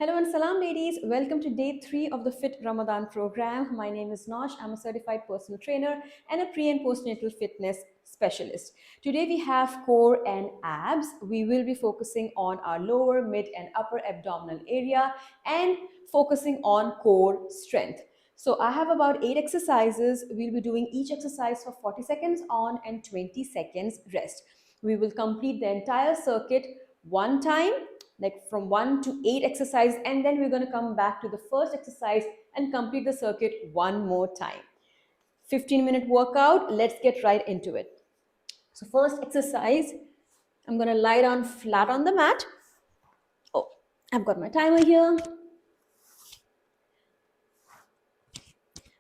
Hello and salam, ladies. Welcome to day 3 of the Fit Ramadan program. My name is Naush. I'm a certified personal trainer and a pre and postnatal fitness specialist. Today we have core and abs. We will be focusing on our lower, mid, and upper abdominal area and focusing on core strength. So I have about 8 exercises. We'll be doing each exercise for 40 seconds on and 20 seconds rest. We will complete the entire circuit one time, like from 1 to 8 exercise, and then we're going to come back to the first exercise and complete the circuit one more time. 15-minute workout. Let's get right into it. So first exercise, I'm going to lie down flat on the mat. Oh, I've got my timer here.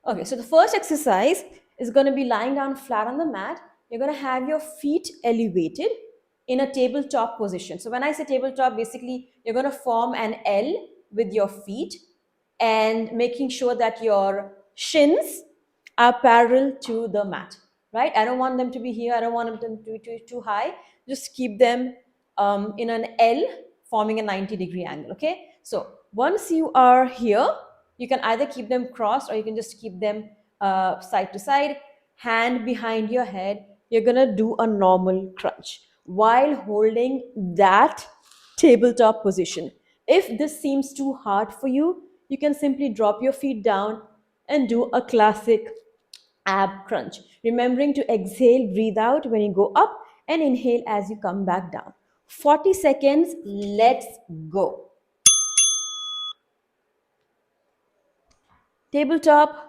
Okay, so the first exercise is going to be lying down flat on the mat. You're going to have your feet elevated in a tabletop position. So when I say tabletop, basically you're going to form an L with your feet and making sure that your shins are parallel to the mat, right? I don't want them to be here. I don't want them to be too high. Just keep them in an L, forming a 90-degree angle, okay? So once you are here, you can either keep them crossed or you can just keep them side to side, hand behind your head. You're gonna do a normal crunch while holding that tabletop position. If this seems too hard for you, you can simply drop your feet down and do a classic ab crunch. Remembering to exhale, breathe out when you go up and inhale as you come back down. 40 seconds, let's go. Tabletop.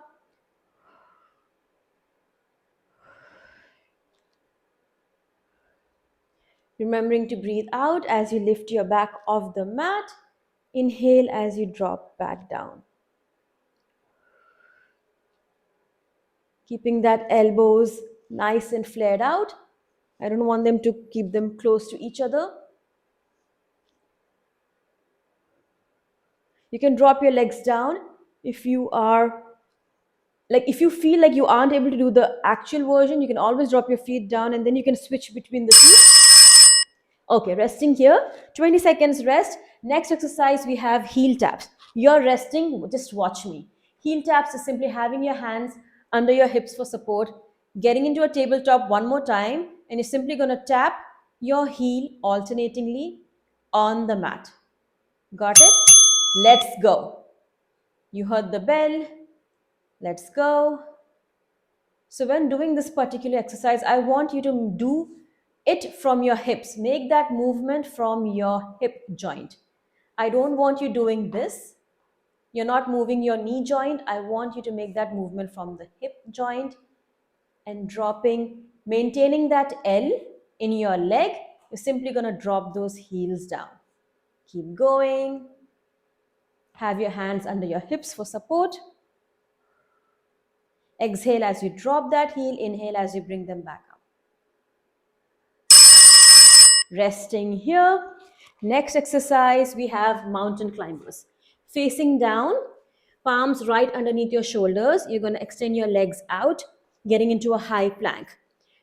Remembering to breathe out as you lift your back off the mat. Inhale as you drop back down. Keeping that elbows nice and flared out. I don't want them to keep them close to each other. You can drop your legs down if you are if you feel like you aren't able to do the actual version. You can always drop your feet down and then you can switch between the two. Okay, resting here, 20 seconds rest. Next exercise, we have heel taps. You're resting, just watch me. Heel taps is simply having your hands under your hips for support, getting into a tabletop one more time, and you're simply going to tap your heel alternatingly on the mat. Got it? Let's go. You heard the bell. Let's go. So when doing this particular exercise, I want you to do it from your hips. Make that movement from your hip joint. I don't want you doing this. You're not moving your knee joint. I want you to make that movement from the hip joint and dropping, maintaining that L in your leg. You're simply going to drop those heels down. Keep going. Have your hands under your hips for support. Exhale as you drop that heel. Inhale as you bring them back up. Resting here. Next exercise, we have mountain climbers. Facing down, palms right underneath your shoulders. You're going to extend your legs out, getting into a high plank.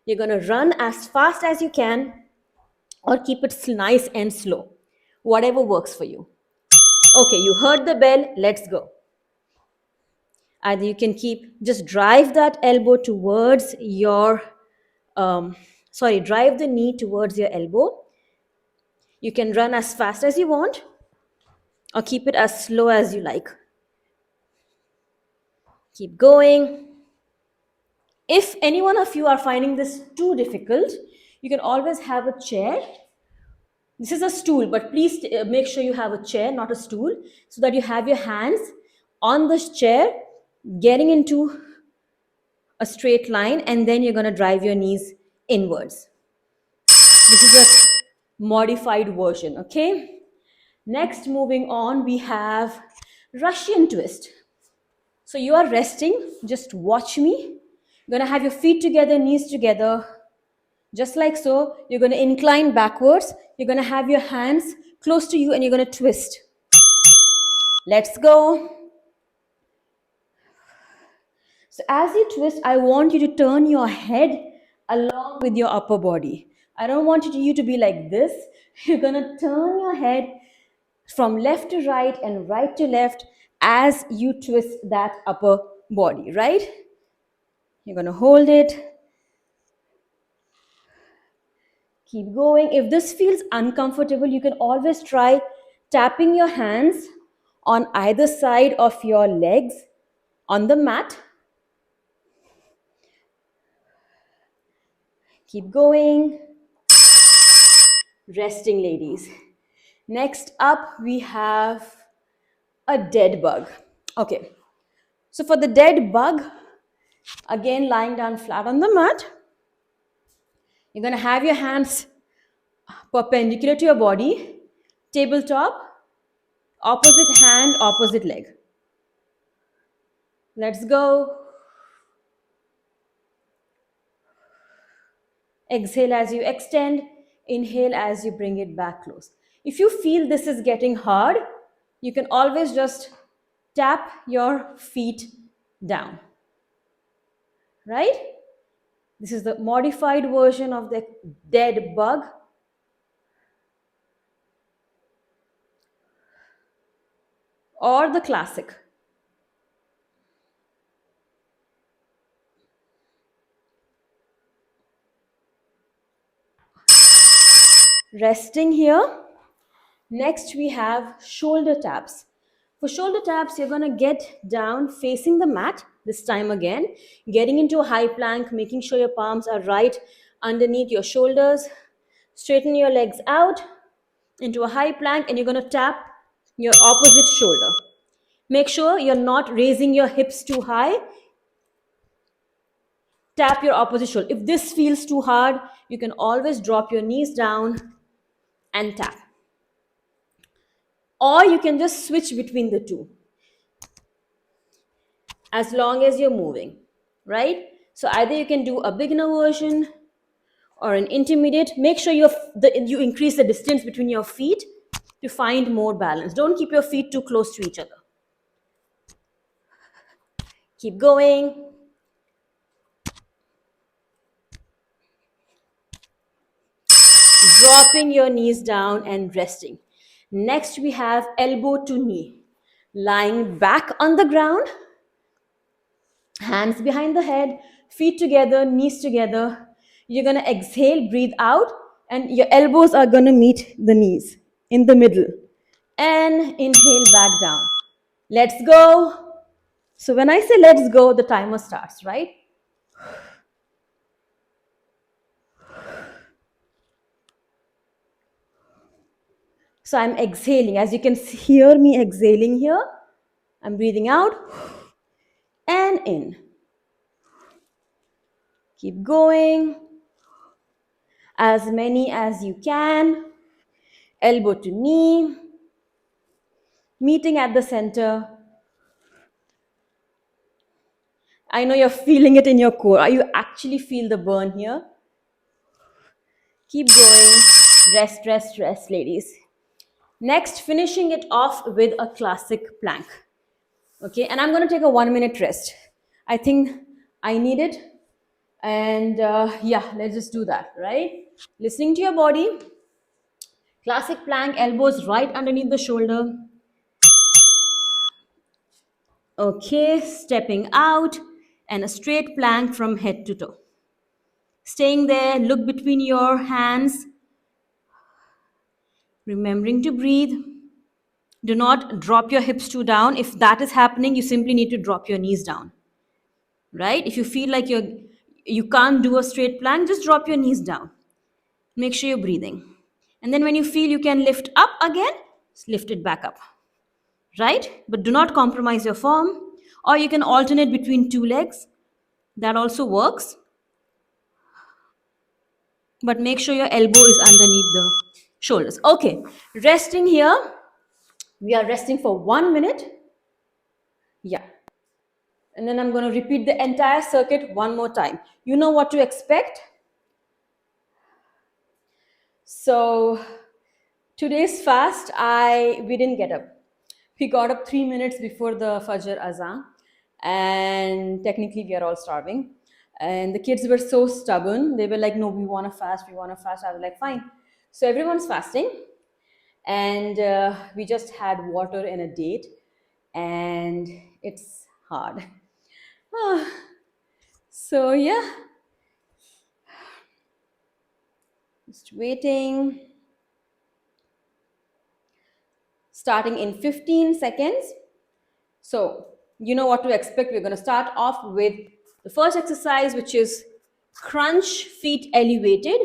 You're going to run as fast as you can or keep it nice and slow. Whatever works for you. Okay, you heard the bell. Let's go. Either you can just drive that elbow towards your, drive the knee towards your elbow. You can run as fast as you want or keep it as slow as you like. Keep going. If any one of you are finding this too difficult, you can always have a chair. This is a stool, but please make sure you have a chair, not a stool, so that you have your hands on this chair, getting into a straight line, and then you're going to drive your knees inwards. This is a modified version, okay? Next, moving on, we have Russian twist. So you are resting, just watch me. You're gonna have your feet together, knees together, just like so. You're gonna incline backwards. You're gonna have your hands close to you and you're gonna twist. Let's go. So as you twist, I want you to turn your head along with your upper body. I don't want you to be like this. You're gonna turn your head from left to right and right to left as you twist that upper body, right? You're going to hold it. Keep going. If this feels uncomfortable, you can always try tapping your hands on either side of your legs on the mat. Keep going. Resting, ladies. Next up, we have a dead bug. Okay, so for the dead bug, again lying down flat on the mat, you're going to have your hands perpendicular to your body, tabletop, opposite hand, opposite leg. Let's go. Exhale as you extend, inhale as you bring it back close. If you feel this is getting hard, you can always just tap your feet down, right? This is the modified version of the dead bug. Or the classic. Resting here. Next, we have shoulder taps. For shoulder taps, you're going to get down facing the mat, this time again, getting into a high plank, making sure your palms are right underneath your shoulders. Straighten your legs out into a high plank, and you're going to tap your opposite shoulder. Make sure you're not raising your hips too high. Tap your opposite shoulder. If this feels too hard, you can always drop your knees down and tap. Or you can just switch between the two as long as you're moving, right? So either you can do a beginner version or an intermediate. Make sure you increase the distance between your feet to find more balance. Don't keep your feet too close to each other. Keep going. Dropping your knees down and resting. Next, we have elbow to knee. Lying back on the ground, hands behind the head, feet together, knees together. You're going to exhale, breathe out, and your elbows are going to meet the knees in the middle. And inhale back down. Let's go. So when I say let's go, the timer starts, right? So I'm exhaling. As you can hear me exhaling here, I'm breathing out and in. Keep going. As many as you can. Elbow to knee. Meeting at the center. I know you're feeling it in your core. You actually feel the burn here. Keep going. Rest, rest, rest, ladies. Next, finishing it off with a classic plank. Okay, and I'm going to take a 1 minute rest. I think I need it. And yeah, let's just do that, right? Listening to your body. Classic plank, elbows right underneath the shoulder. Okay, stepping out and a straight plank from head to toe. Staying there, look between your hands. Remembering to breathe. Do not drop your hips too down. If that is happening, you simply need to drop your knees down. Right? If you feel like you can't do a straight plank, just drop your knees down. Make sure you're breathing. And then when you feel you can lift up again, lift it back up. Right? But do not compromise your form. Or you can alternate between two legs. That also works. But make sure your elbow is underneath the shoulders. Okay, resting here. We are resting for 1 minute. Yeah. And then I'm going to repeat the entire circuit one more time. You know what to expect. So today's fast, we didn't get up. We got up 3 minutes before the Fajr Azan. And technically we are all starving. And the kids were so stubborn. They were like, no, we want to fast, we want to fast. I was like, fine. So everyone's fasting. And we just had water and a date, and it's hard. Ah, so, yeah, just waiting. Starting in 15 seconds. So, you know what to expect. We're going to start off with the first exercise, which is crunch feet elevated.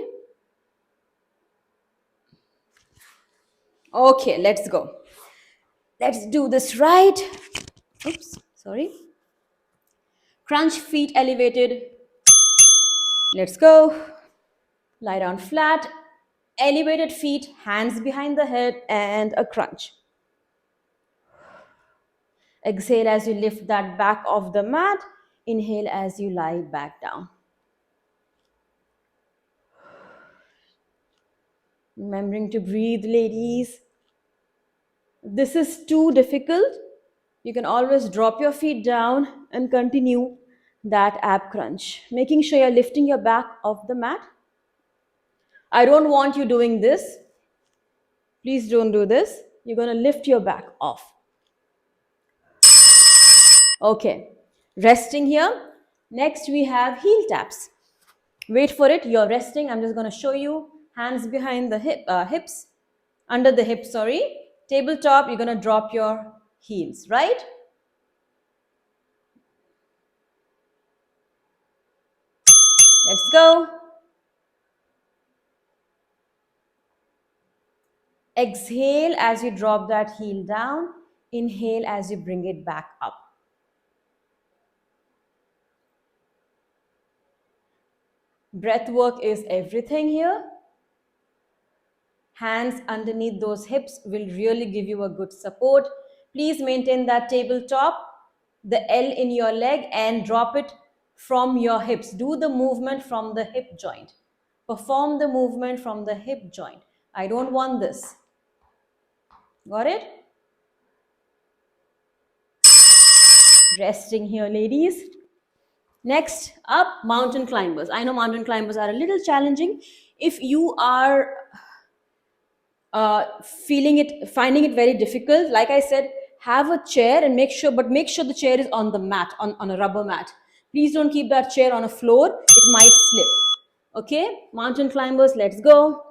Okay, let's go. Let's do this right. Oops, sorry. Crunch feet elevated. Let's go. Lie down flat. Elevated feet, hands behind the head, and a crunch. Exhale as you lift that back off the mat. Inhale as you lie back down. Remembering to breathe, ladies. If this is too difficult, you can always drop your feet down and continue that ab crunch. Making sure you're lifting your back off the mat. I don't want you doing this. Please don't do this. You're going to lift your back off. Okay, resting here. Next, we have heel taps. Wait for it. You're resting. I'm just going to show you. Hands behind the hips, under the hips, sorry. Tabletop, you're going to drop your heels, right? Let's go. Exhale as you drop that heel down. Inhale as you bring it back up. Breath work is everything here. Hands underneath those hips will really give you a good support. Please maintain that tabletop, the L in your leg, and drop it from your hips. Do the movement from the hip joint. Perform the movement from the hip joint. I don't want this. Got it? Resting here, ladies. Next up, mountain climbers. I know mountain climbers are a little challenging. If you are finding it very difficult, like I said, have a chair and make sure the chair is on the mat, on a rubber mat. Please don't keep that chair on a floor. It might slip. Okay, mountain climbers, let's go.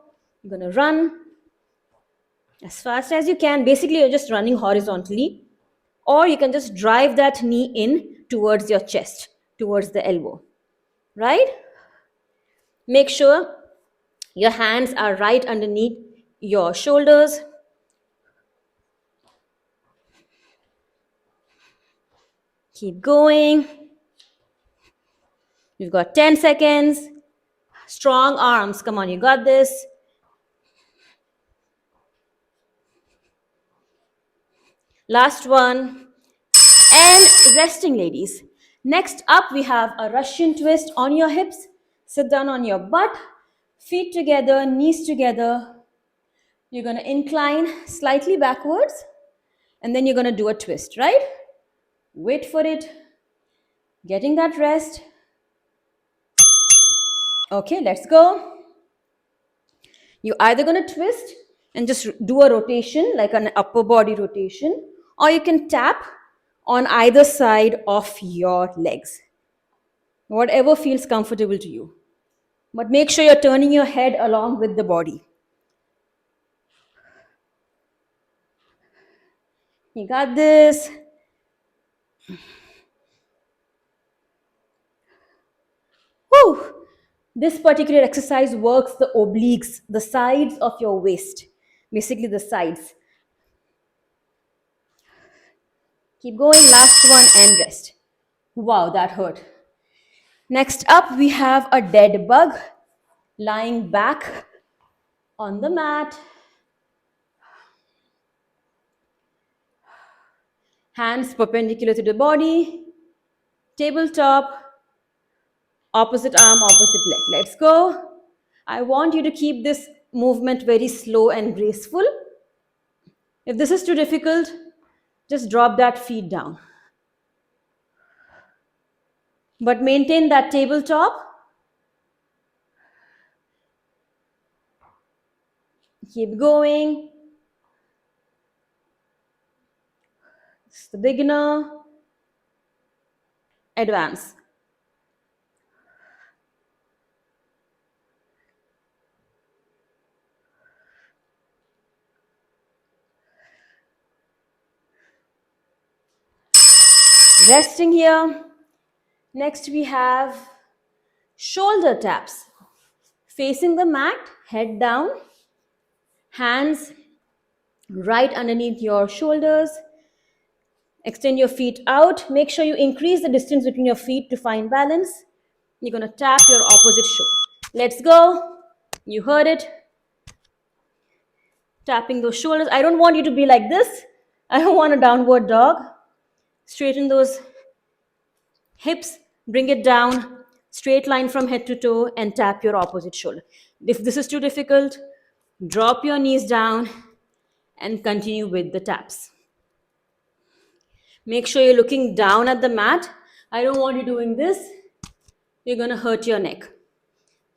You're gonna run as fast as you can. Basically, you're just running horizontally, or you can just drive that knee in towards your chest, towards the elbow, right? Make sure your hands are right underneath your shoulders. Keep going. You've got 10 seconds. Strong arms. Come on, you got this. Last one. And resting, ladies. Next up, we have a Russian twist on your hips. Sit down on your butt. Feet together, knees together. You're going to incline slightly backwards. And then you're going to do a twist, right? Wait for it. Getting that rest. Okay, let's go. You're either going to twist and just do a rotation, like an upper body rotation, or you can tap on either side of your legs. Whatever feels comfortable to you. But make sure you're turning your head along with the body. You got this. Whew. This particular exercise works the obliques, the sides of your waist. Basically the sides. Keep going, last one and rest. Wow, that hurt. Next up, we have a dead bug lying back on the mat. Hands perpendicular to the body. Tabletop. Opposite arm, opposite leg. Let's go. I want you to keep this movement very slow and graceful. If this is too difficult, just drop that feet down. But maintain that tabletop. Keep going. It's the beginner, advanced. Resting here. Next, we have shoulder taps. Facing the mat, head down, hands right underneath your shoulders. Extend your feet out. Make sure you increase the distance between your feet to find balance. You're going to tap your opposite shoulder. Let's go. You heard it. Tapping those shoulders. I don't want you to be like this. I don't want a downward dog. Straighten those hips. Bring it down. Straight line from head to toe and tap your opposite shoulder. If this is too difficult, drop your knees down and continue with the taps. Make sure you're looking down at the mat. I don't want you doing this. You're going to hurt your neck.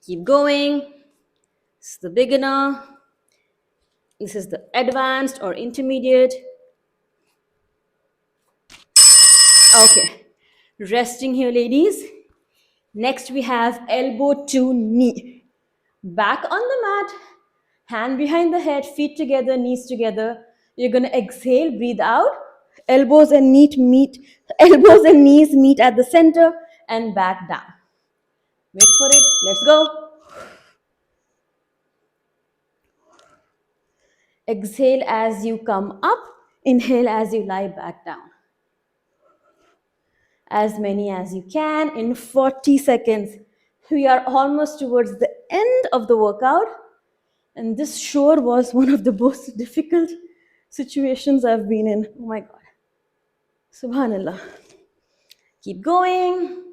Keep going. This is the beginner. This is the advanced or intermediate. Okay. Resting here, ladies. Next, we have elbow to knee. Back on the mat. Hand behind the head, feet together, knees together. You're going to exhale, breathe out. Elbows and knees meet at the center and back down. Wait for it. Let's go. Exhale as you come up. Inhale as you lie back down. As many as you can in 40 seconds. We are almost towards the end of the workout. And this sure was one of the most difficult situations I've been in. Oh my God. Subhanallah. Keep going.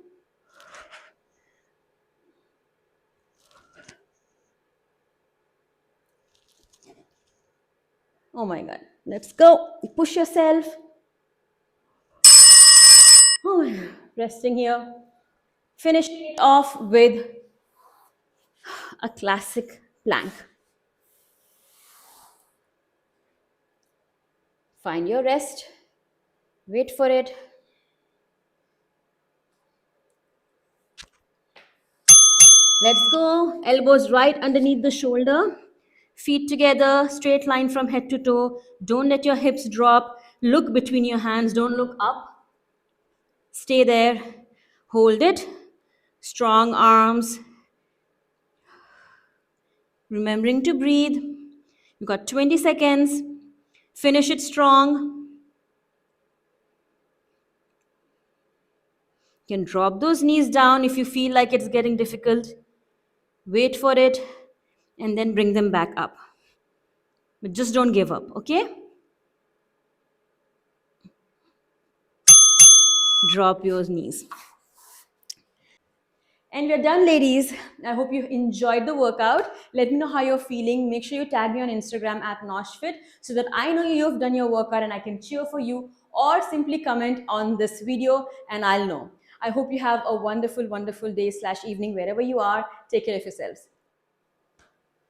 Oh my God. Let's go. Push yourself. Oh my God. Resting here. Finish it off with a classic plank. Find your rest. Wait for it. Let's go. Elbows right underneath the shoulder. Feet together, straight line from head to toe. Don't let your hips drop. Look between your hands. Don't look up. Stay there. Hold it. Strong arms. Remembering to breathe. You've got 20 seconds. Finish it strong. You can drop those knees down if you feel like it's getting difficult. Wait for it and then bring them back up. But just don't give up, okay? Drop your knees. And we're done, ladies. I hope you enjoyed the workout. Let me know how you're feeling. Make sure you tag me on Instagram at NaushFit so that I know you've done your workout and I can cheer for you, or simply comment on this video and I'll know. I hope you have a wonderful, wonderful day/evening wherever you are. Take care of yourselves.